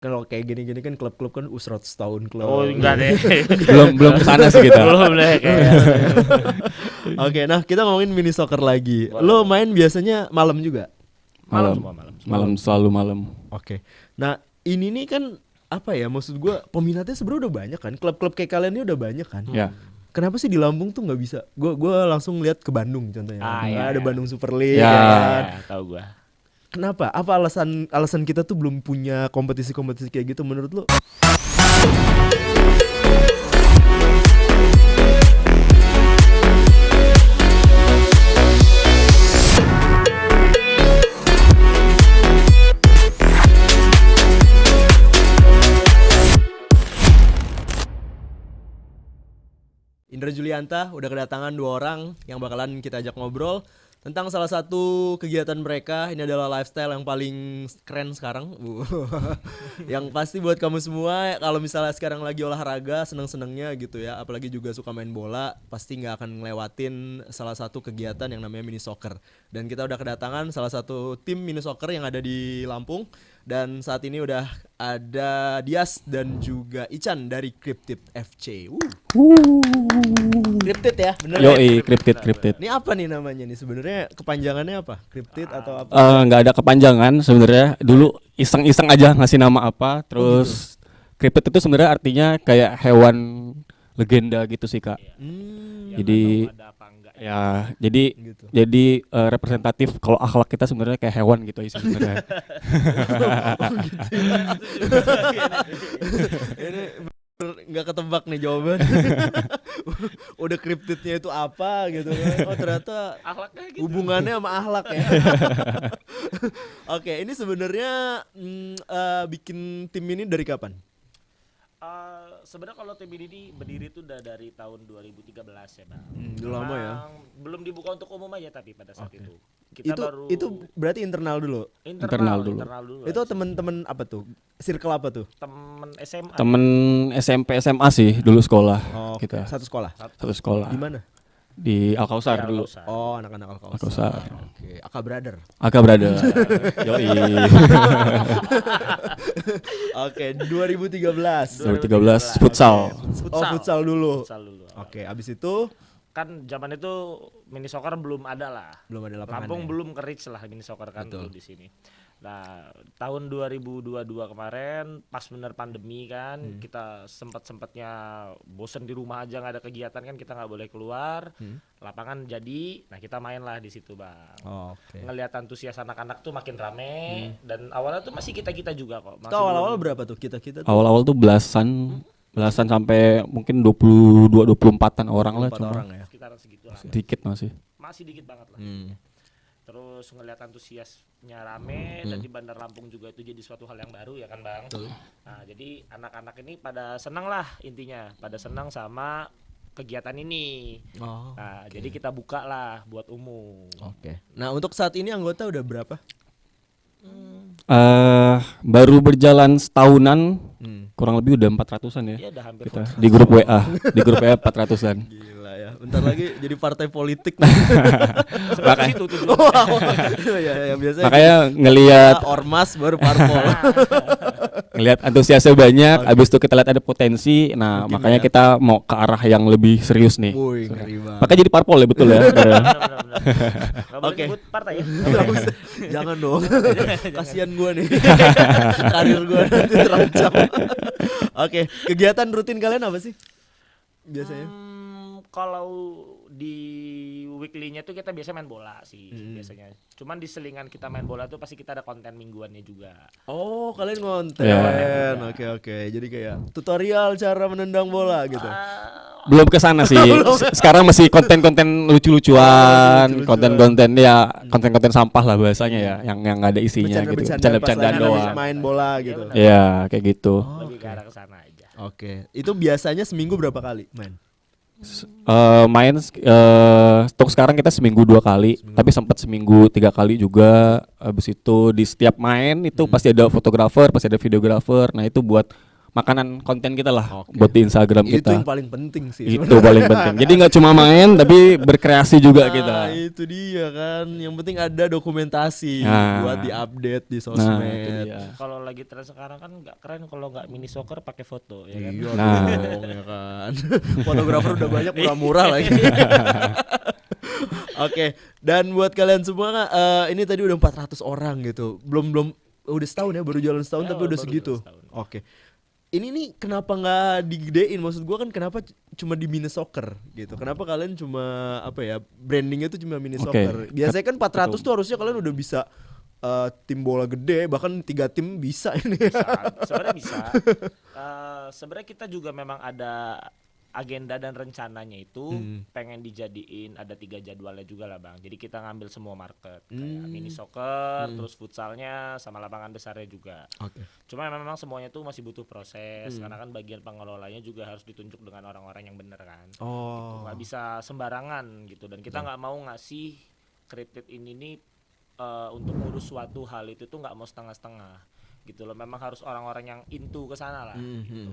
Kalau kayak gini-gini kan klub-klub kan usrat setahun klub. Oh enggak deh. belum kesana sih kita. Belum deh kayak. Oke, nah kita ngomongin mini soccer lagi. Boleh. Lo main biasanya malam juga? Malam Malam. semua malam. Malam selalu malam. Oke. Nah, ini nih kan apa ya? Maksud gua peminatnya sebenarnya udah banyak kan. Klub-klub kayak kalian ini udah banyak kan. Ya. Kenapa sih di Lampung tuh nggak bisa? Gua langsung lihat ke Bandung contohnya. Iya, Ada iya. Bandung Super League Ya. ya kan. Ya, tahu gua. Kenapa? Apa alasan kita tuh belum punya kompetisi-kompetisi kayak gitu menurut lo? Indra Julianta udah kedatangan 2 orang yang bakalan kita ajak ngobrol tentang salah satu kegiatan mereka. Ini adalah lifestyle yang paling keren sekarang. Yang pasti buat kamu semua kalau misalnya sekarang lagi olahraga seneng-senengnya gitu ya, apalagi juga suka main bola, pasti nggak akan ngelewatin salah satu kegiatan yang namanya mini soccer. Dan kita udah kedatangan salah satu tim mini soccer yang ada di Lampung. Dan saat ini udah ada Dias dan juga Ican dari Cryptid FC. Cryptid ya, bener ya? Yoi, cryptid. Ini apa nih namanya nih sebenarnya, kepanjangannya apa? Cryptid atau apa? Nggak ada kepanjangan sebenarnya. Dulu iseng-iseng aja ngasih nama apa. Terus cryptid itu sebenarnya artinya kayak hewan legenda gitu sih Kak. Jadi Ada apa enggak? ya jadi Gitu. jadi representatif kalau akhlak kita sebenarnya kayak hewan gitu sih sebenarnya. Ini nggak ketebak nih jawaban. Udah cryptidnya itu apa gitu kan? Oh ternyata Akhlaknya gitu. hubungannya sama akhlak ya. Oke, ini sebenarnya bikin tim ini dari kapan? Sebenarnya kalau tim ini berdiri itu udah dari tahun 2013 ya Bang. Udah lama ya. Belum dibuka untuk umum aja tapi pada saat Oke. itu. Kita Itu berarti internal dulu. Internal dulu. Itu teman-teman apa tuh? Circle apa tuh? temen SMA. Temen SMP SMA sih dulu sekolah Oke, kita. satu sekolah. Satu sekolah. Di mana? Di Al-Kausar Ya, dulu. Al-Kausar. Oh, anak-anak Alkausar. Al-Kausar. Oke, Aka Brother. Aka brother. Yoi. Oke, 2013. 2013 futsal. Oh, futsal dulu. Futsal dulu. Oke, abis itu Kan zaman itu mini soccer belum ada lah. belum ada lapangan. Lampung belum ke-reach lah mini soccer kan Betul. dulu di sini. Nah, tahun 2022 kemarin pas bener pandemi kan, kita sempatnya bosen di rumah aja nggak ada kegiatan kan, kita nggak boleh keluar. Lapangan jadi, nah kita main lah di situ Bang. Oke. Ngelihat antusias anak-anak tuh makin rame dan awalnya tuh masih kita juga kok. Itu awal-awal berapa tuh kita tuh? Awal-awal tuh belasan sampai mungkin 22 24-an orang lah 4 cuma. orang ya. sekitaran segitu lah. Sedikit masih. Masih dikit banget lah. Hmm. Terus ngelihat antusiasnya rame dan di Bandar Lampung juga itu jadi suatu hal yang baru ya kan Bang. Nah jadi anak-anak ini pada senang lah intinya, pada senang sama kegiatan ini. Oh. Nah jadi kita buka lah buat umum. Oke. Nah, untuk saat ini anggota udah berapa? Baru berjalan setahunan, kurang lebih udah 400-an ya. Ya udah hampir Kita di grup WA 400-an. Gila ya. Bentar lagi jadi partai politik. seperti itu tujuannya. Ya, biasanya Makanya ngelihat ormas baru parpol. antusiasnya banyak, abis itu kita lihat ada potensi. Nah, Mungkin makanya ya. kita mau ke arah yang lebih serius nih. Woi, ngeri banget. Makanya jadi parpol ya betul ya. Benar-benar. Nggak boleh Oke. nyebut partai ya. Nggak usah. Jangan dong. Kasihan gua nih. Karir gua nanti terancam. Oke, kegiatan rutin kalian apa sih? Biasanya? Kalau di weekly-nya tuh kita biasa main bola sih biasanya. Cuman di selingan kita main bola tuh pasti kita ada konten mingguannya juga. Oh, kalian konten. Ya. Oke. Jadi kayak tutorial cara menendang bola gitu. Belum ke sana sih. Sekarang masih konten-konten lucu-lucuan, lucu-lucuan. konten-konten ya, konten-konten sampah lah bahasanya ya, yang nggak ada isinya gitu. Bercanda-bercandaan pas Bercanda-bercandaan lagi habis doang. main bola gitu. benar. Ya, kayak gitu. Lebih ke arah kesana aja. Oke. Itu biasanya seminggu berapa kali main? Main untuk sekarang kita seminggu 2 kali, tapi sempat seminggu 3 kali juga. Habis itu di setiap main itu pasti ada fotografer, pasti ada videografer. Nah, itu buat makanan konten kita lah Oke. buat di Instagram Itu kita. yang paling penting sih. Itu paling penting. Jadi nggak cuma main tapi berkreasi juga kita. Itu dia kan. Yang penting ada dokumentasi Nah. buat diupdate di Nah, itu sosmed. dia. Kalau lagi tren sekarang kan nggak keren kalau nggak mini soccer pakai foto ya kan. Iya Nah. dong ya kan. Fotografer udah banyak murah-murah lagi. Oke, dan buat kalian semua ini tadi udah 400 orang gitu. Belum udah setahun ya, baru jalan setahun Ya, tapi udah baru segitu. jalan setahun. Oke. Ini nih kenapa nggak digedein? Maksud gua kan kenapa cuma di mini soccer gitu. Kenapa kalian cuma apa ya? Brandingnya tuh cuma mini Oke. soccer. Biasanya kan 400 tuh harusnya kalian udah bisa tim bola gede, bahkan 3 tim bisa ini. Sebenarnya bisa. Sebenarnya kita juga memang ada agenda dan rencananya itu pengen dijadiin ada 3 jadwalnya juga lah bang. Jadi kita ngambil semua market kayak mini soccer, terus futsalnya sama lapangan besarnya juga. Oke. Cuma memang semuanya tuh masih butuh proses karena kan bagian pengelolanya juga harus ditunjuk dengan orang-orang yang benar kan. Oh. Nggak bisa sembarangan gitu dan kita nggak mau ngasih Cryptid ini nih untuk ngurus suatu hal itu tuh nggak mau setengah-setengah gitu loh. Memang harus orang-orang yang into ke sana lah. Gitu.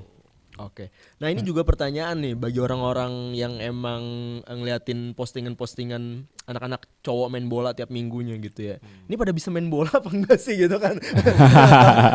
Oke. Nah ini juga pertanyaan nih bagi orang-orang yang emang ngeliatin postingan-postingan anak-anak cowok main bola tiap minggunya gitu ya. Ini pada bisa main bola apa enggak sih gitu kan?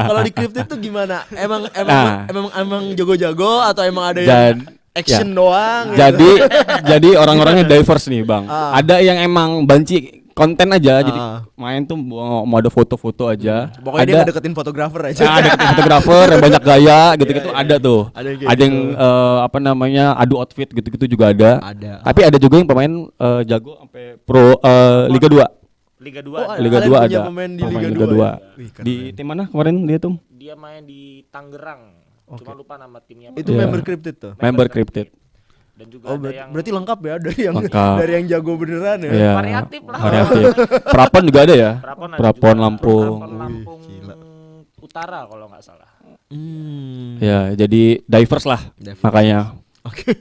Kalau di Cryptid tuh gimana? Emang jago-jago atau emang ada yang action doang? Jadi jadi orang-orangnya diverse nih bang. Ada yang emang banci konten aja, jadi main tuh mau ada foto-foto aja. Pokoknya dia ngedeketin fotografer aja. Ada fotografer yang banyak gaya gitu-gitu ada tuh. Ada yang apa namanya adu outfit gitu-gitu juga ada. Ada. Tapi ada juga yang pemain jago sampai pro Liga 2. Liga 2 Oh, ada. Liga kalian 2 punya ada. pemain di Pemain Liga Liga 2 2. ya? Wih, keren. Di tim mana kemarin dia tuh? Dia main di Tangerang. Cuma lupa nama timnya. Itu Iya. member Cryptid tuh. Member Cryptid. Dan juga ada yang Berarti lengkap ya dari yang Lengkap. dari yang jago beneran ya. Iya. variatif lah. Variatif. Prapon juga ada ya? Prapon ada Prapon juga. Lampung. Prapon Lampung Wih, gila. Utara kalau nggak salah. Ya, jadi diverse lah. Diverse. Makanya Oke.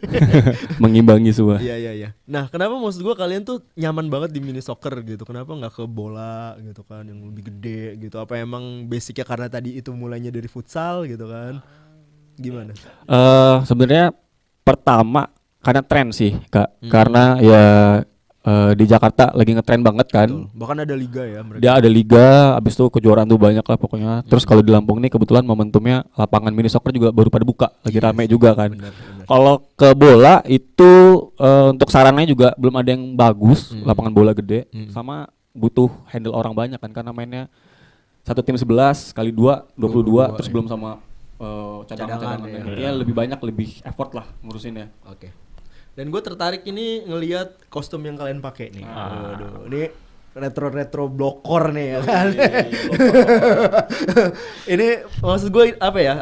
mengimbangi semua. Iya. Nah, kenapa maksud gua kalian tuh nyaman banget di mini soccer gitu? Kenapa nggak ke bola gitu kan yang lebih gede gitu? Apa emang basicnya karena tadi itu mulainya dari futsal gitu kan? Gimana? Sebenarnya pertama karena tren sih kak, karena ya di Jakarta lagi ngetren banget kan. Betul. Bahkan ada liga ya mereka. Dia ada liga, abis itu kejuaraan tuh banyak lah pokoknya. Terus kalau di Lampung nih kebetulan momentumnya lapangan mini soccer juga baru pada buka, lagi rame juga kan. Benar. Kalau ke bola itu untuk sarannya juga belum ada yang bagus, lapangan bola gede, sama butuh handle orang banyak kan karena mainnya satu tim 11 kali 2 22 terus belum sama cadangan ya. ya lebih banyak, lebih effort lah ngurusinnya. Oke. Dan gue tertarik ini ngelihat kostum yang kalian pakai nih. Waduh, ini retro blokor nih ya kan. Ini maksud gue apa ya?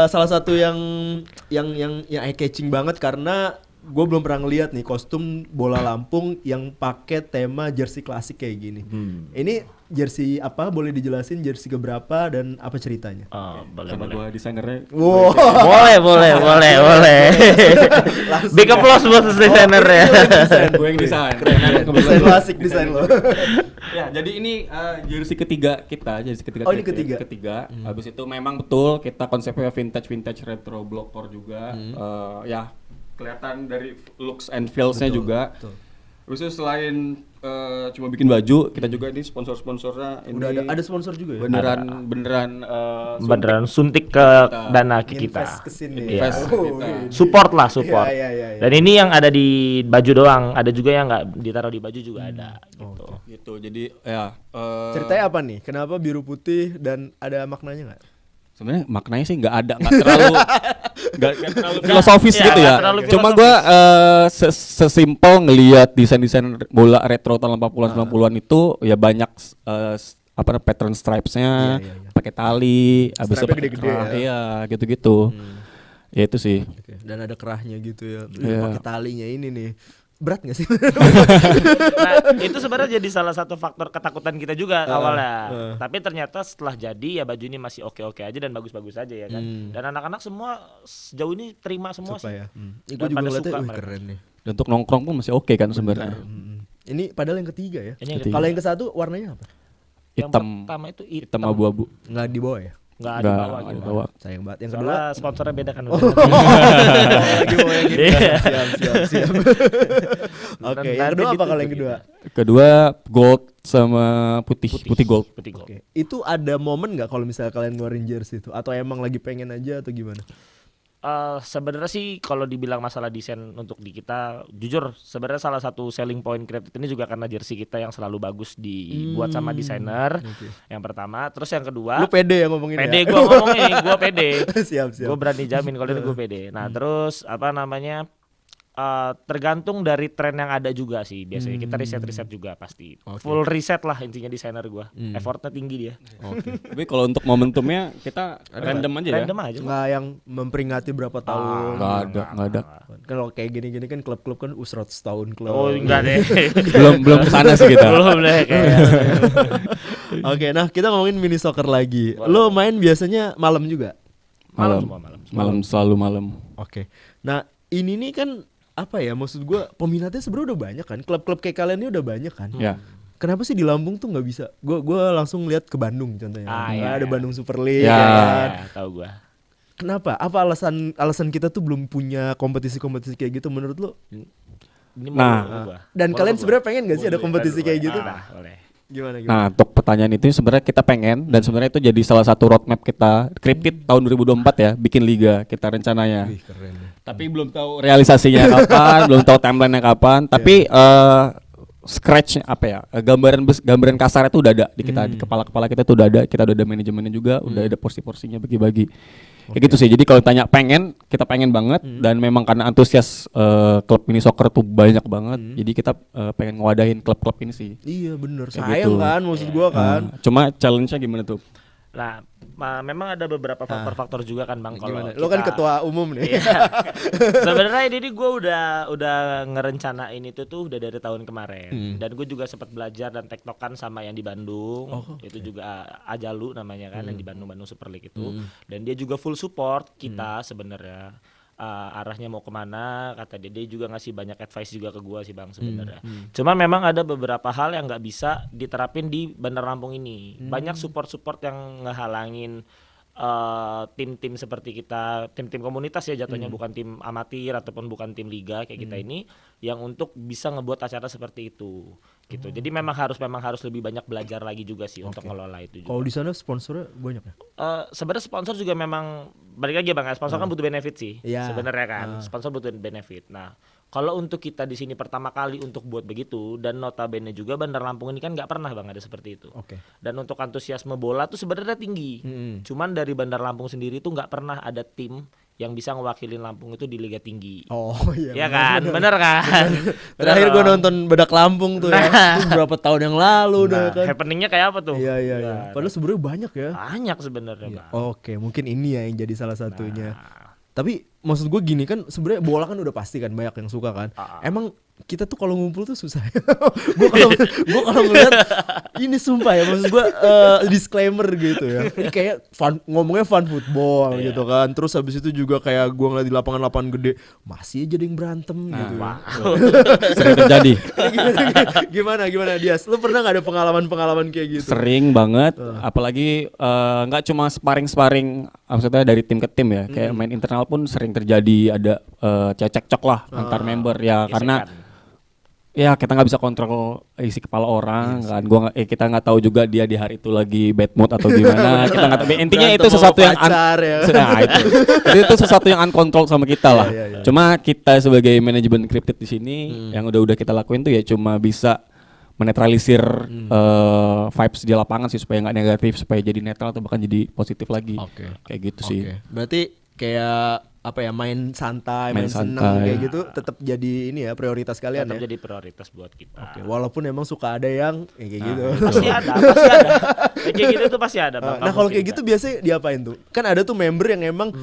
Salah satu yang eye catching banget karena gue belum pernah ngeliat nih kostum bola Lampung yang pakai tema jersey klasik kayak gini. Ini jersey apa? Boleh dijelasin jersey keberapa dan apa ceritanya? Oh, boleh. Karena gua desainernya. Wow. boleh. Big applause buat desainer ya. Gue yang desain. Desain klasik desain lo. Ya, jadi ini jersey ketiga kita, jersey ketiga. Oh, ini ketiga? Ketiga. Habis itu memang betul kita konsepnya vintage retro blockcore juga. Ya, kelihatan dari looks and feels-nya juga. Betul. Terus itu selain cuma bikin baju, kita juga ini sponsor-sponsornya ini Udah ada sponsor juga ya? beneran suntik ke dana kita. Invest ke sini. Invest kita. Support lah, support. Iya. Dan ini yang ada di baju doang, ada juga yang nggak ditaruh di baju juga ada gitu. Gitu. Jadi ya Ceritanya apa nih? Kenapa biru putih dan ada maknanya nggak? sebenarnya maknanya sih nggak terlalu filosofis Iya, gitu ya. nggak terlalu Cuma filosofis. gua sesimpel ngelihat desain-desain bola retro tahun 80-an 90-an itu ya banyak pattern stripes-nya, Iya. pakai tali, habis itu Stripe-nya pakai gede-gede kerah, ya. iya gitu-gitu. Ya itu sih. Oke. Dan ada kerahnya gitu ya. Iya. Pakai talinya ini nih. Berat gak sih? Nah, itu sebenarnya jadi salah satu faktor ketakutan kita juga awalnya. Tapi ternyata setelah jadi ya baju ini masih oke-oke aja dan bagus-bagus aja ya kan. Dan anak-anak semua sejauh ini terima semua Suka sih. ya. Dan Gue juga pada ngeliatnya, suka wih mereka. keren nih. Dan untuk nongkrong pun masih oke kan sebenarnya. Ini padahal yang ketiga ya. Ini yang Ketiga. Kalau yang ke satu warnanya apa? Yang Hitam, pertama itu hitam abu-abu. Nggak di bawah ya? nggak Nggak dibawa gitu. dibawa. Sayang banget. Yang kedua, Soalnya sponsornya beda kan. oh, lagi mau yang gitu. Iya. Siap. Oke, yang kedua apa kalau yang kedua? Kedua gold sama putih gold. Putih gold. Oke. Itu ada momen nggak kalau misalnya kalian ngeluarin jersey itu atau emang lagi pengen aja atau gimana? Sebenarnya sih kalau dibilang masalah desain untuk di kita, jujur sebenarnya salah satu selling point Cryptid ini juga karena jersey kita yang selalu bagus dibuat sama desainer. Yang pertama, terus yang kedua, Lu pede ya ngomongin pede ya? gue ngomongin, gue pede. Siap. Gue berani jamin kalau ini gue pede. Nah terus apa namanya, tergantung dari tren yang ada juga sih biasanya. Kita riset juga pasti. Full riset lah intinya desainer gue. Effortnya tinggi dia. Oke. Tapi kalau untuk momentumnya kita random aja ya. Random aja. Nggak yang memperingati berapa tahun. Nggak ada. Kalau kayak gini-gini kan klub-klub kan 100 tahun klub. Oh enggak deh. belum kesana sih kita. Belum deh kayaknya. Oke, nah kita ngomongin mini soccer lagi. Lo main biasanya malam juga? Malam. Malam selalu malam. Oke. Nah, ini nih kan apa ya? Maksud gua peminatnya sebenarnya udah banyak kan. Klub-klub kayak kalian ini udah banyak kan. Ya. Kenapa sih di Lampung tuh nggak bisa? Gua langsung lihat ke Bandung contohnya. Iya, Ada iya. Bandung Super League Ya. ya kan. Ya, tahu gua. Kenapa? Apa alasan kita tuh belum punya kompetisi-kompetisi kayak gitu menurut lo? Ini Nah, gua. Dan Boleh kalian gua. sebenarnya pengen gak sih ada Boleh, kompetisi kayak gitu? Boleh. Gimana? Nah, untuk pertanyaan itu sebenarnya kita pengen dan sebenarnya itu jadi salah satu roadmap kita Cryptid tahun 2024 ya, bikin liga kita rencananya. Wih, keren ya. Tapi belum tahu realisasinya kapan, belum tahu timeline-nya kapan, tapi scratch apa ya? Gambaran kasarnya itu udah ada di kita, di kepala-kepala kita tuh udah ada, kita udah ada manajemennya juga, udah ada porsi-porsinya bagi-bagi. Kayak gitu sih. Jadi kalau tanya pengen, kita pengen banget dan memang karena antusias klub mini soccer tuh banyak banget. Jadi kita pengen ngewadahin klub-klub ini sih. Iya bener, Kayak sayang gitu. kan maksud gua kan. Cuma challenge-nya gimana tuh? Nah, memang ada beberapa faktor-faktor juga kan Bang kalau Gimana? Lo kan ketua umum nih. Iya. Sebenarnya ini gue udah ngerencanain itu tuh udah dari tahun kemarin. Dan gue juga sempat belajar dan tektokan sama yang di Bandung. Itu juga Ajalu namanya kan yang di Bandung Super League itu. Dan dia juga full support kita sebenarnya. Arahnya mau kemana, kata dia juga ngasih banyak advice juga ke gua sih Bang sebenarnya. Cuma memang ada beberapa hal yang nggak bisa diterapin di Bandar Lampung ini. Banyak support yang ngehalangin tim-tim seperti kita, tim-tim komunitas ya jatuhnya, bukan tim amatir ataupun bukan tim liga kayak kita ini, yang untuk bisa ngebuat acara seperti itu gitu. Jadi memang harus lebih banyak belajar lagi juga sih untuk ngelola itu juga. Kalau di sana sponsornya banyak ya? Sebenarnya sponsor juga memang balik lagi ya Bang, sponsor kan butuh benefit sih. Iya. Sebenarnya kan sponsor butuh benefit. Nah, kalau untuk kita di sini pertama kali untuk buat begitu, dan notabene juga Bandar Lampung ini kan nggak pernah Bang ada seperti itu. Oke. Dan untuk antusiasme bola tuh sebenarnya tinggi. Cuman dari Bandar Lampung sendiri tuh nggak pernah ada tim yang bisa ngewakilin Lampung itu di liga tinggi. Oh iya. Iya kan, bener kan. Terakhir gue nonton Bedak Lampung tuh ya. Nah. Itu berapa tahun yang lalu udah Nah, kan. happeningnya kayak apa tuh? Iya. Padahal sebenarnya banyak ya. Banyak sebenarnya Bang. Oke, mungkin ini ya yang jadi salah satunya. Tapi maksud gue gini kan sebenarnya bola kan udah pasti kan banyak yang suka kan. Emang kita tuh kalau ngumpul tuh susah. Gue kalau ngeliat ini sumpah ya maksud gue disclaimer gitu ya. Ini kayak ngomongnya fun football gitu kan. Terus habis itu juga kayak gue ngeliat di lapangan-lapangan gede masih aja ada yang berantem gitu. Sering terjadi. Gimana Dias? Lu pernah nggak ada pengalaman kayak gitu? Sering banget, apalagi nggak cuma sparring maksudnya dari tim ke tim ya, kayak main internal pun sering terjadi ada cekcok lah antar member ya, karena ya kita nggak bisa kontrol isi kepala orang kan, kita nggak tahu juga dia di hari itu lagi bad mood atau gimana, kita nggak tahu. Intinya itu sesuatu yang nah, itu sesuatu yang uncontrolled sama kita lah. Cuma kita sebagai manajemen Cryptid di sini yang udah kita lakuin tuh ya cuma bisa menetralisir vibes di lapangan sih supaya nggak negatif, supaya jadi netral atau bahkan jadi positif lagi. Kayak gitu sih. Berarti kayak apa ya, main santai, main seneng kayak gitu tetap jadi ini ya prioritas kalian tetap ya. jadi prioritas buat kita. Walaupun emang suka ada yang kayak gitu. Pasti ada. Kayak gitu tuh pasti ada Bang. Nah kalau kayak gitu biasanya diapain tuh? Kan ada tuh member yang emang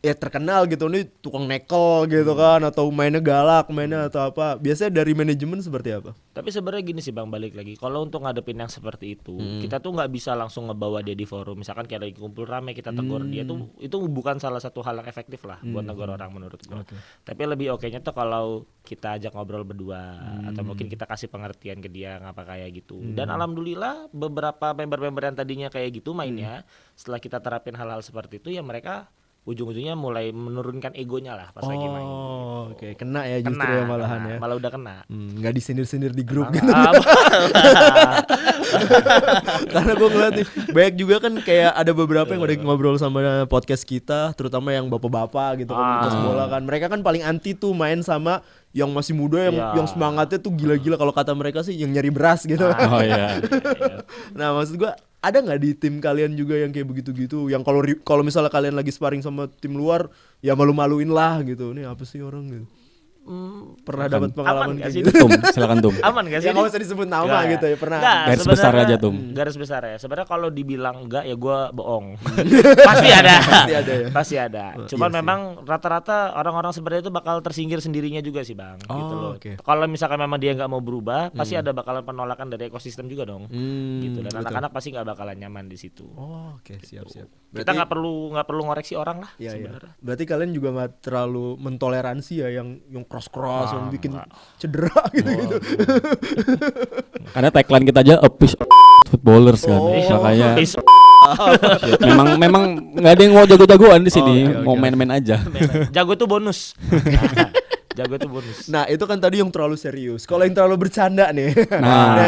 ya terkenal gitu nih tukang nekel gitu kan, atau mainnya galak, mainnya atau apa. Biasanya dari manajemen seperti apa? Tapi sebenarnya gini sih Bang, balik lagi. Kalau untuk ngadepin yang seperti itu, kita tuh nggak bisa langsung ngebawa dia di forum. Misalkan kayak lagi kumpul rame kita tegur dia tuh, itu bukan salah satu hal yang efektif lah buat negur orang menurut gua. Tapi lebih oke-nya tuh kalau kita ajak ngobrol berdua atau mungkin kita kasih pengertian ke dia ngapa kayak gitu. Dan alhamdulillah beberapa member-member yang tadinya kayak gitu mainnya, setelah kita terapin hal-hal seperti itu ya mereka ujung-ujungnya mulai menurunkan egonya lah pas lagi main. Oh, oke. Kena ya justru ya malahan ya. Malah udah kena. Nggak disindir-sindir di grup Emang gitu. apa? Karena gue ngeliat nih banyak juga kan kayak ada beberapa yang udah ngobrol sama podcast kita, terutama yang bapak-bapak gitu komunitas bola kan. Mereka kan paling anti tuh main sama yang masih muda yang semangatnya tuh gila-gila, kalau kata mereka sih yang nyari beras gitu. Oh iya. Nah, maksud gue ada nggak di tim kalian juga yang kayak begitu-gitu, yang kalau misalnya kalian lagi sparring sama tim luar ya malu-maluin lah gitu, nih apa sih orang gitu. Pernah dapat pengalaman Aman kayak gak sih? gitu? Tum, silakan Tum. Aman gak sih? Ya nggak usah disebut nama Nggak, gitu ya, pernah. nggak, Garis besar sebenarnya- aja, Tum. Garis besar ya. Sebenarnya kalau dibilang enggak ya gue bohong. Pasti ada. Pasti ada ya. Pasti ada. Cuman iya sih. memang rata-rata orang-orang seperti itu bakal tersingkir sendirinya juga sih Bang. Oh, gitu loh. oke. Kalau misalkan memang dia nggak mau berubah, pasti ada bakalan penolakan dari ekosistem juga dong. Gitu. Dan betul. anak-anak pasti nggak bakalan nyaman di situ. Oh, oke, siap-siap. Kita nggak perlu ngoreksi orang lah Iya, iya. sebenarnya. Berarti kalian juga nggak terlalu mentoleransi ya yang keras-keras, yang bikin enggak. cedera gitu-gitu. Karena tagline kita aja a piece of footballers kan. Oh. Makanya Is- memang nggak ada yang mau jago-jagoan di sini, Oke, mau oke. main-main aja. Jago tuh bonus. Jago tuh bonus. Nah, itu kan tadi yang terlalu serius. Kalau yang terlalu bercanda nih. Nah,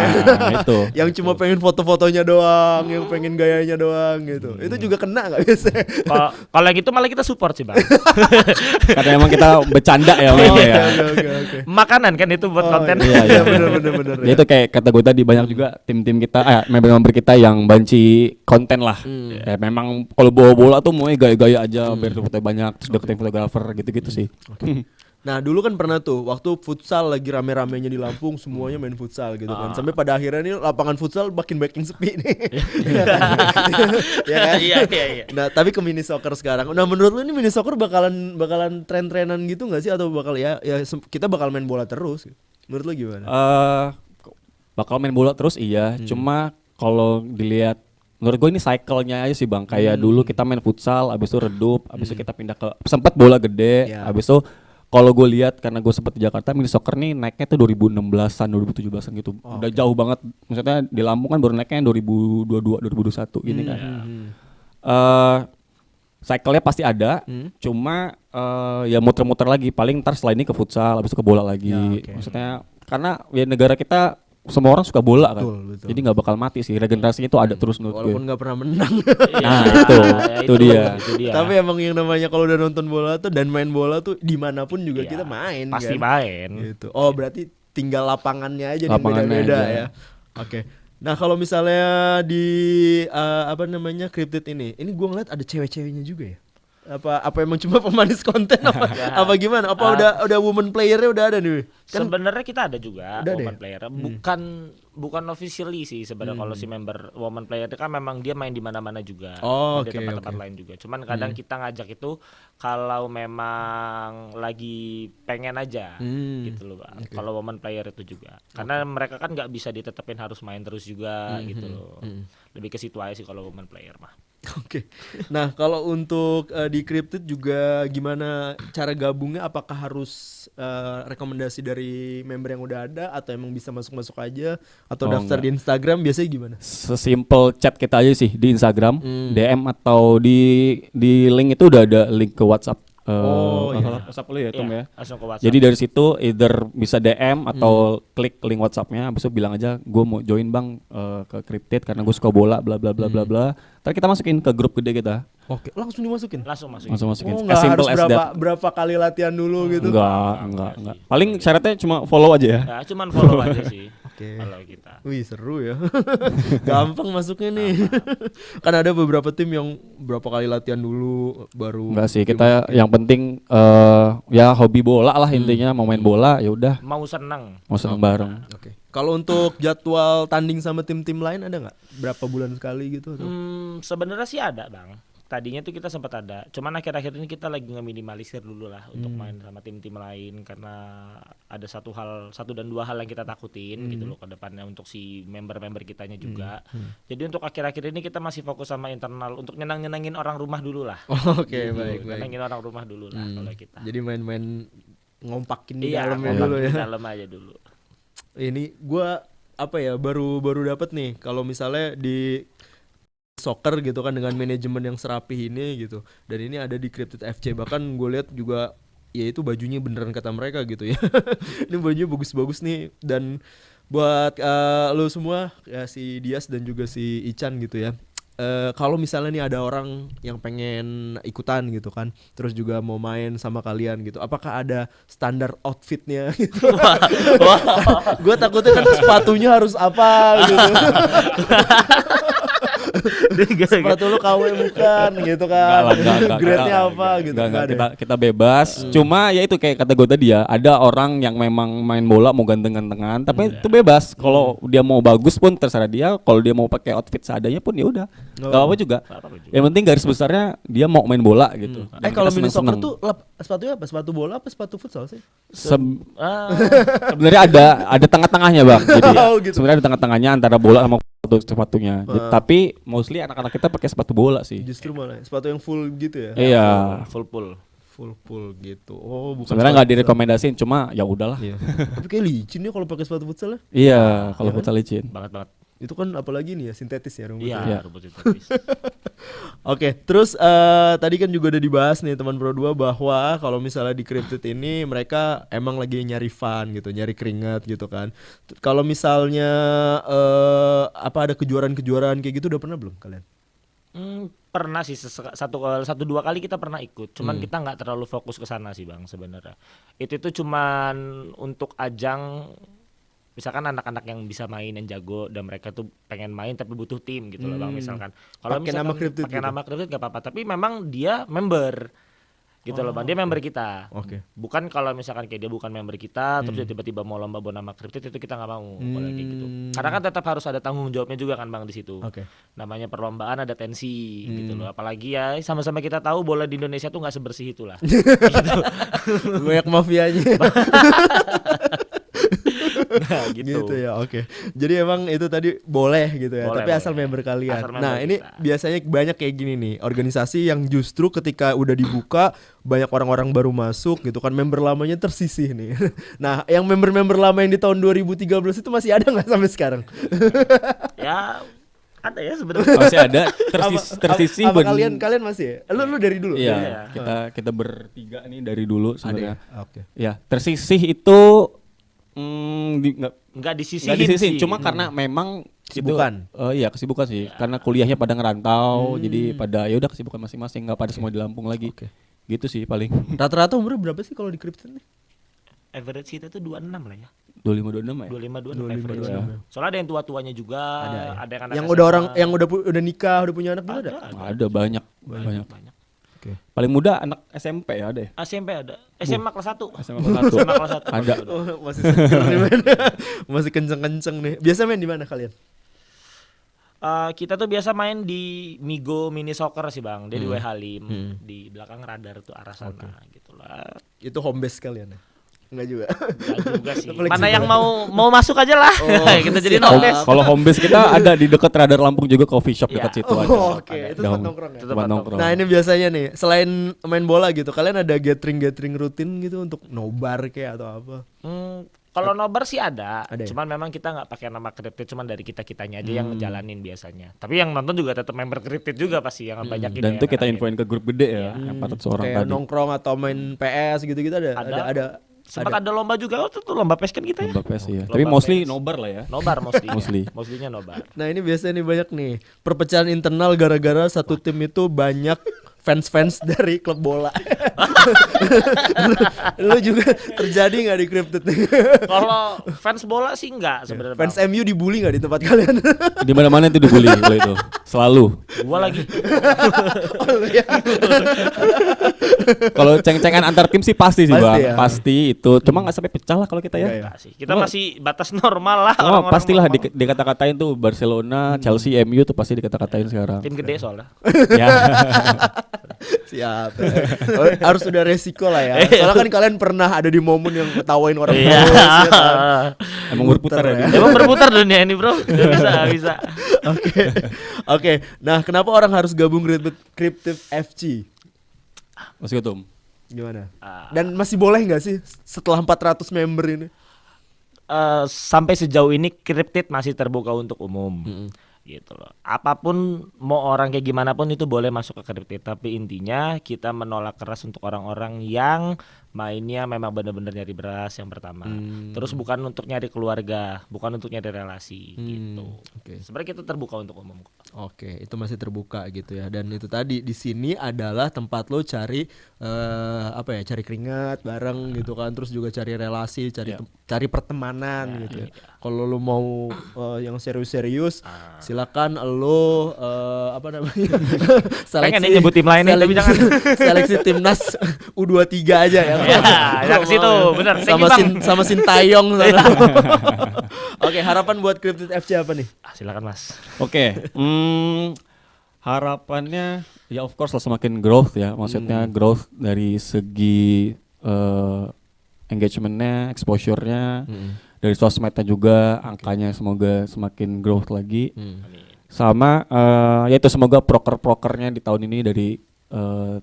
itu. yang cuma pengen foto-fotonya doang, yang pengen gayanya doang gitu. Itu juga kena nggak biasanya? Kalau yang itu malah kita support sih Bang. Karena emang kita bercanda ya mainnya ya. Oke. Makanan kan itu buat konten. Iya, iya. Bener. Ya itu kayak kata gue tadi, banyak juga tim-tim kita, member-member kita yang banci konten lah. Ya memang kalau bawa bola tuh mau gaya-gaya aja, biar foto banyak, terus deketin fotografer gitu-gitu sih. Nah, dulu kan pernah tuh waktu futsal lagi rame-ramenya di Lampung, semuanya main futsal gitu kan. Sampai pada akhirnya nih lapangan futsal makin sepi nih. Ya kan? Iya. Nah, tapi ke mini soccer sekarang. Nah, menurut lu ini mini soccer bakalan tren-trenan gitu nggak sih, atau bakal kita bakal main bola terus? Menurut lu gimana? Bakal main bola terus iya, cuma kalau dilihat menurut gue ini cycle-nya aja sih Bang. Kayak dulu kita main futsal, abis itu redup, abis itu kita pindah ke sempat bola gede, Ya. abis itu kalau gue lihat karena gue sempat di Jakarta, mini soccer nih naiknya tuh 2016-an, 2017-an gitu. Udah jauh banget. Maksudnya di Lampung kan baru naiknya 2022, 2021 gini kan. Cycle-nya pasti ada, cuma ya muter-muter lagi. Paling ntar setelah ini ke futsal, habis itu ke bola lagi. Ya, oke. Maksudnya karena ya negara kita semua orang suka bola kan, Betul. jadi nggak bakal mati sih. Regenerasinya itu ada terus menurut Walaupun gue. nggak pernah menang. Nah Ya, itu dia. Tapi emang yang namanya kalau udah nonton bola tuh dan main bola tuh dimanapun juga Iya, kita main. pasti kan? main. Gitu. Oh, berarti tinggal lapangannya aja nih Lapangannya beda-beda aja. ya. Oke. Nah, kalau misalnya di Cryptid ini gua ngeliat ada cewek-ceweknya juga ya. Apa emang cuma pemanis konten apa Ya. apa gimana? Apa udah woman playernya udah ada nih? Kan Sebenarnya kita ada juga Udah woman deh. player, bukan officially sih sebenarnya. Kalau si member woman player itu kan memang dia main di mana-mana juga, Oh, di oke, tempat-tempat oke. lain juga. Cuman kadang kita ngajak itu kalau memang lagi pengen aja, gitu loh Bang. Kalau woman player itu juga, karena mereka kan nggak bisa ditetepin harus main terus juga, gitu loh. Lebih ke situ aja sih kalau woman player mah. Oke. Nah, kalau untuk di Cryptid juga gimana cara gabungnya? Apakah harus rekomendasi dari member yang udah ada, atau emang bisa masuk-masuk aja, atau Oh, daftar enggak. di Instagram? Biasanya gimana? Sesimpel chat kita aja sih di Instagram, DM atau di link itu udah ada link ke WhatsApp. iya. WhatsApp lu ya, Tum ya. Langsung ke WhatsApp. Jadi dari situ either bisa DM atau klik link WhatsAppnya, habis itu bilang aja gue mau join Bang ke Cryptid karena gue suka bola bla bla bla bla bla. Ntar kita masukin ke grup gede kita. Oke, langsung dimasukin. langsung masuk. Langsung masukin. Oh, As nggak simple harus as that. berapa kali latihan dulu gitu. Enggak. Paling syaratnya cuma follow aja ya. Ya, cuman follow aja sih. Oke. Kalau kita. Wih, seru ya. Gampang masuknya nih. Kan ada beberapa tim yang berapa kali latihan dulu baru. Enggak sih, kita yang penting ya hobi bola lah intinya, mau main bola ya udah, Mau senang. mau seneng bareng. Oke. Kalau untuk jadwal tanding sama tim-tim lain ada nggak? Berapa bulan sekali gitu atau? Sebenarnya sih ada Bang. tadinya tuh kita sempat ada, cuman akhir-akhir ini kita lagi ngeminimalisir dulu lah untuk main sama tim-tim lain karena ada satu dan dua hal yang kita takutin gitu loh ke depannya untuk si member-member kitanya juga. Jadi untuk akhir-akhir ini kita masih fokus sama internal untuk nyenangin orang rumah dulu lah. Oke, Gitu, baik. nyenangin orang rumah dulu lah kalau kita. Jadi main-main ngompakin di Iya, dalamnya ngomong dulu di ya. dalam aja dulu. Ini gua apa ya baru dapat nih kalau misalnya di soccer gitu kan dengan manajemen yang serapih ini gitu. Dan ini ada di Cryptid FC, bahkan gue lihat juga ya itu bajunya beneran kata mereka gitu ya. Ini bajunya bagus-bagus nih, dan buat lo semua ya, si Dias dan juga si Ican gitu ya. Kalau misalnya nih ada orang yang pengen ikutan gitu kan, terus juga mau main sama kalian gitu, apakah ada standar outfitnya gitu? Gue takutnya kan sepatunya harus apa gitu. Sepatu lu KW bukan gitu kan. Enggak, Grade-nya apa gitu. Enggak, Nggak ada. kita bebas. Cuma ya itu kayak kata gue tadi ya, ada orang yang memang main bola mau ganteng-gantengan, tapi itu bebas. Kalau dia mau bagus pun terserah dia. Kalau dia mau pakai outfit seadanya pun ya udah. Enggak apa-apa juga. Yang penting garis besarnya dia mau main bola gitu. Dan Kalau kita mini soccer seneng-seneng. tuh sepatunya apa? Sepatu bola apa sepatu futsal sih? Sebenarnya ada tengah-tengahnya bang. Jadi Oh, gitu. sebenarnya ada tengah-tengahnya antara bola sama sepatunya. Tapi mostly anak-anak kita pakai sepatu bola sih. Justru malah sepatu yang full gitu ya. Iya. Full pull. Full gitu. Oh, bukan. Sebenarnya nggak sepatu futsal. direkomendasiin, cuma ya udahlah. Iya. Tapi kayak licin ya kalau pakai sepatu futsal ya. Iya, kalau Iya kan? futsal licin. Banget. Itu kan apalagi nih ya, sintetis ya rumputnya. Iya, rumput sintetis. Oke, terus tadi kan juga udah dibahas nih teman Pro 2 bahwa kalau misalnya di Cryptid ini mereka emang lagi nyari fun gitu, nyari keringat gitu kan. Kalau misalnya apa ada kejuaraan-kejuaraan kayak gitu udah pernah belum kalian? Pernah sih satu dua kali kita pernah ikut, cuman kita nggak terlalu fokus ke sana sih bang sebenarnya. Itu tuh cuman untuk ajang, misalkan anak-anak yang bisa main yang jago dan mereka tuh pengen main tapi butuh tim gitu loh bang, misalkan. Kalau Pakai nama Cryptid pakai gitu? nama Cryptid gak apa-apa, tapi memang dia member gitu loh bang, dia member kita. Oke. Bukan kalau misalkan kayak dia bukan member kita terus dia tiba-tiba mau lomba bawa nama Cryptid, itu kita nggak mau kalau kayak gitu. Karena kan tetap harus ada tanggung jawabnya juga kan bang di situ. Oke. Namanya perlombaan ada tensi gitu loh. Apalagi ya sama-sama kita tahu bola di Indonesia tuh nggak sebersih itulah. Banyak mafianya. Nah, gitu. Gitu ya, oke. Jadi emang itu tadi boleh gitu ya, Boleh, tapi asal boleh. member kalian. Asal member Nah, ini kita. biasanya banyak kayak gini nih, organisasi yang justru ketika udah dibuka banyak orang-orang baru masuk gitu kan, member lamanya tersisih nih. Nah, yang member-member lama yang di tahun 2013 itu masih ada nggak sampai sekarang? Ya ada ya sebenarnya. Masih ada tersisih apa ben- kalian masih ya? Lu dari dulu? Iya, kita bertiga nih dari dulu Ada ya? sebenarnya. Oke. Ya, tersisih itu nggak Nggak disisihin nggak disisihin, sih. cuma karena memang Kesibukan. iya kesibukan sih, karena kuliahnya pada ngerantau, jadi pada ya udah kesibukan masing-masing, nggak pada semua di Lampung lagi. Oke. Gitu sih paling. Rata-rata umurnya berapa sih kalau di Cryptid nih? Average kita tuh 26 lah ya. 25-26 ya. 25 25, average. 26 ya. Soalnya ada yang tua-tuanya juga, Ada ya? ada yang anak Yang SMA. udah orang yang udah nikah, udah punya anak juga ada? Ada banyak. banyak. Oke. Paling muda anak SMP ya ada ya. SMP ada. SMA kelas 1. SMA kelas 1. SMA kelas 1. Ada. Oh, masih seger nih men. Masih kenceng-kenceng nih. Biasa main di mana kalian? Kita tuh biasa main di Migo Mini Soccer sih bang. Dia di WH Lim, di belakang radar tuh arah sana gitu lah. Itu home base kalian ya? Enggak juga. Enggak juga sih. Fleksibel. Mana yang mau masuk aja lah. Kita jadi siap. nobes. Kalau home base kita ada di dekat Radar Lampung juga, coffee shop dekat Iya. situ ada. Oh, oke. Ada. Itu Ada tempat home- nongkrong ya? Itu tempat tempat nongkrong. Nah, ini biasanya nih, selain main bola gitu, kalian ada gathering rutin gitu untuk nobar kayak atau apa? Kalau nobar sih ada, Ada ya? cuman memang kita nggak pakai nama Cryptid, cuman dari kita-kitanya aja yang ngejalanin biasanya. Tapi yang nonton juga tetap member Cryptid juga pasti yang banyak ini. Dan ya, itu kita yang infoin ke grup gede ya, yang 400 orang Kayak tadi. nongkrong atau main PS gitu-gitu ada. sempat ada lomba juga waktu itu, lomba PES kan kita ya. Lomba PES ya. Lomba Tapi mostly PES. nobar lah ya. Nobar mostly. Mostly. Mostlynya nobar. Nah, ini biasanya nih banyak nih perpecahan internal gara-gara satu tim itu banyak fans dari klub bola. lu juga terjadi nggak di Cryptid? Kalau fans bola sih enggak sebenarnya. Fans Bang. MU dibully nggak di tempat kalian? Di mana-mana itu dibully kalau itu. Selalu. Gua lagi. Kalau ceng-cengan antar tim sih pasti sih, Pasti Bang. ya. Pasti itu. Cuma nggak sampai pecah lah kalau kita ya. Enggak ya. Enggak sih. Kita masih batas normal lah. Oh, orang-orang pastilah normal. dikata-katain tuh Barcelona, Chelsea, MU tuh pasti dikata-katain sekarang. Tim gede soalnya. Ya. Siap. Oh, harus udah resiko lah ya. Soalnya kan kalian pernah ada di momen yang ketawain orang Iya. terus, ya kan? Emang berputar ya. Emang berputar dunia ini, Bro. Gak bisa. Oke. Nah, kenapa orang harus gabung Cryptid FC? Mas Gotum. Gimana? Dan masih boleh nggak sih setelah 400 member ini? Sampai sejauh ini Cryptid masih terbuka untuk umum. Gitu loh. Apapun mau orang kayak gimana pun itu boleh masuk ke Cryptid, tapi intinya kita menolak keras untuk orang-orang yang mainnya memang benar-benar nyari beras yang pertama. Terus bukan untuk nyari keluarga, bukan untuk nyari relasi gitu. Oke. Sebenarnya kita terbuka untuk umum. Oke, itu masih terbuka gitu ya. Dan itu tadi di sini adalah tempat lo cari cari keringat bareng gitu kan. Terus juga cari relasi, cari pertemanan gitu ya. Kalau lo mau yang serius-serius, silakan lo Pengen nih nyebut tim lain nih, tapi jangan. seleksi timnas U23 aja ya. Ya ke situ, benar. Sama Sintayong. Oke, harapan buat Cryptid FC apa nih? Silakan, Mas. Oke, harapannya ya of course lah semakin growth ya, maksudnya growth dari segi engagementnya, exposure-nya, dari sosmednya juga angkanya semoga semakin growth lagi, sama ya itu semoga proker-prokernya di tahun ini dari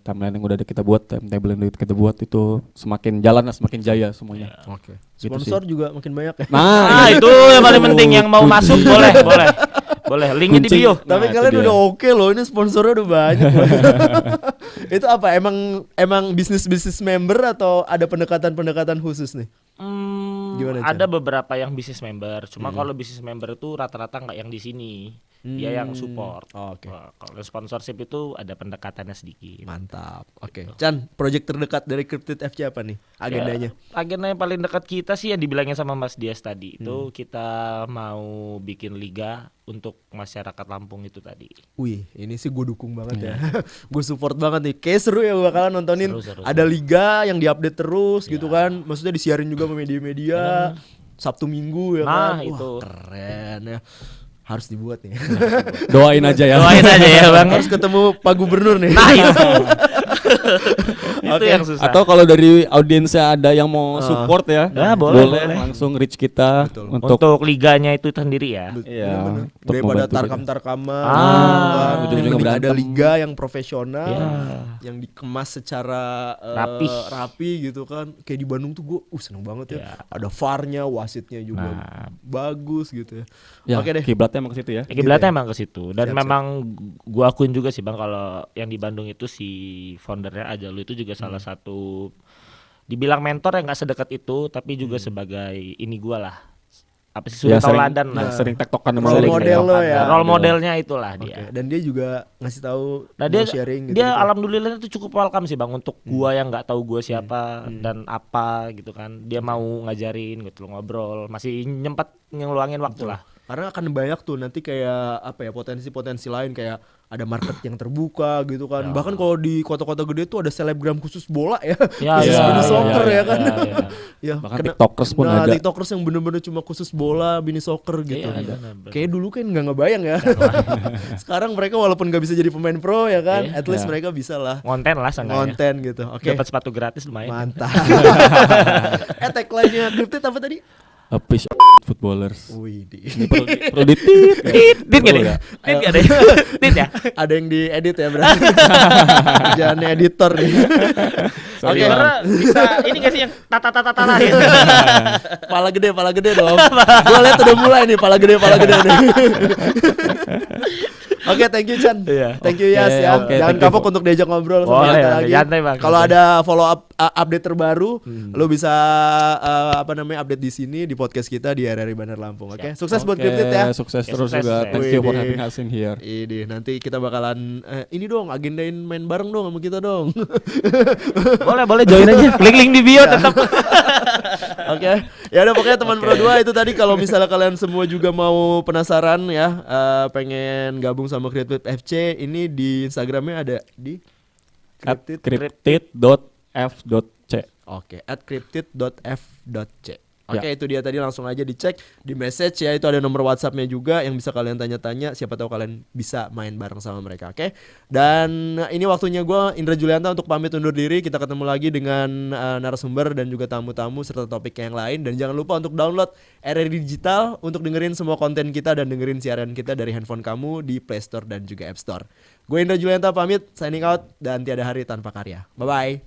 timeline yang udah kita buat, timetable yang udah kita buat itu semakin jalan, semakin jaya semuanya. Oke. Gitu Sponsor juga makin banyak ya. Nah, itu yang paling penting, yang mau masuk boleh. Linknya di Kunci. bio. Tapi Nah, itu kalian dia. udah oke loh, ini sponsornya udah banyak. Itu apa? Emang bisnis member atau ada pendekatan khusus nih? Gimana, Chan? Ada beberapa yang bisnis member, cuma kalau bisnis member itu rata-rata nggak yang di sini, dia yang support. Oh, oke. Wah, kalau sponsorship itu ada pendekatannya sedikit. Mantap. Oke. Chan, project terdekat dari Cryptid FC apa nih agendanya? Ya, agenda yang paling dekat kita sih yang dibilangin sama Mas Dias tadi itu kita mau bikin liga untuk masyarakat Lampung itu tadi. Wih, ini sih gue dukung banget ya. Gue support banget nih. Kayak seru ya bakalan nontonin. Seru. Ada liga yang diupdate terus gitu kan. Maksudnya disiarin juga sama media-media. Sabtu Minggu ya kan. Nah, itu. Wah, keren ya. Harus dibuat nih. Doain aja ya. Doain aja ya, Bang. Harus ketemu Pak Gubernur nih. Nah, itu. Itu Oke. yang susah. Atau kalau dari audiensnya ada yang mau support ya, Ya, boleh. langsung reach kita untuk liganya itu sendiri ya. Iya, Bener-bener. untuk Daripada membantu tarkam-tarkaman ujung-ujungnya mending ada berantem. liga yang profesional Iya. yang dikemas secara rapi gitu kan. Kayak di Bandung tuh gue seneng banget ya. Iya. Ada VAR-nya, wasitnya juga bagus gitu ya. Ya, Oke deh. kiblatnya emang ke situ ya. Kiblatnya emang ke situ, dan Siap, memang gua akuin juga sih Bang, kalau yang di Bandung itu si foundernya Ajalu itu juga salah satu dibilang mentor yang nggak sedekat itu, tapi juga sebagai ini gua lah, apa sih, suri tauladan lah, sering tektokan sama Role saling model lo tektokan. ya. role modelnya itulah Oke. dia. Dan dia juga ngasih tahu Nah dia mau sharing gitu. dia alhamdulillah itu cukup welcome sih Bang untuk gua yang nggak tahu gua siapa dan apa gitu kan, dia mau ngajarin gitu loh, ngobrol, masih nyempat ngeluangin waktu lah. Karena akan banyak tuh nanti kayak potensi-potensi lain, kayak ada market yang terbuka gitu kan. Bahkan kalau di kota-kota gede tuh ada selebgram khusus bola ya. Khusus mini soccer ya kan. Ya, Bahkan TikTokers pun ada. TikTokers yang bener-bener cuma khusus bola, mini soccer gitu. Iya, Kayak dulu kan nggak ngebayang ya. Sekarang mereka walaupun nggak bisa jadi pemain pro ya kan, at least mereka bisa lah Ngonten lah seenggaknya. konten gitu. Oke. Dapat sepatu gratis lumayan. Mantap. Tagline-nya Cryptid apa tadi? Appreciate footballers. Wih, Ini perlu ditit. Dit gak deh? Dit gak deh? Dit ya? ada yang diedit ya berarti. Jangan editor nih. Sorry, Oke. Bang. Karena bisa ini gak sih yang tata gitu. Pala gede dong. Gue lihat udah mulai nih pala gede nih. Oke, thank you Chan. Iya. Thank you Yas ya. oke, Jangan thank you. kapok untuk diajak ngobrol sama Boleh, kita boleh. lagi. Santai, Bang. Kalau Santai. ada follow up update terbaru, lu bisa update di sini di podcast kita di RRI Bandar Lampung. Oke. Sukses buat Oke, Cryptid ya. Sukses Ya, terus sukses, juga. sukses. Thank you for Wih, having us in here. Ini nanti kita bakalan ini dong agendain main bareng dong sama kita dong. Boleh join aja. Link di bio tetap. Oke, ya udah pokoknya teman Pro 2 itu tadi kalau misalnya kalian semua juga mau penasaran ya, pengen gabung sama Cryptid FC, ini di Instagramnya ada di Cryptid.f.c. Oke, @cryptid.f.c. Oke, itu dia tadi, langsung aja dicek di message ya, itu ada nomor WhatsApp-nya juga yang bisa kalian tanya-tanya, siapa tahu kalian bisa main bareng sama mereka. Oke. Dan ini waktunya gue Indra Julianta untuk pamit undur diri. Kita ketemu lagi dengan narasumber dan juga tamu-tamu serta topik yang lain, dan jangan lupa untuk download RRI Digital untuk dengerin semua konten kita dan dengerin siaran kita dari handphone kamu di Play Store dan juga App Store. Gue Indra Julianta pamit, signing out, dan tiada hari tanpa karya. Bye bye.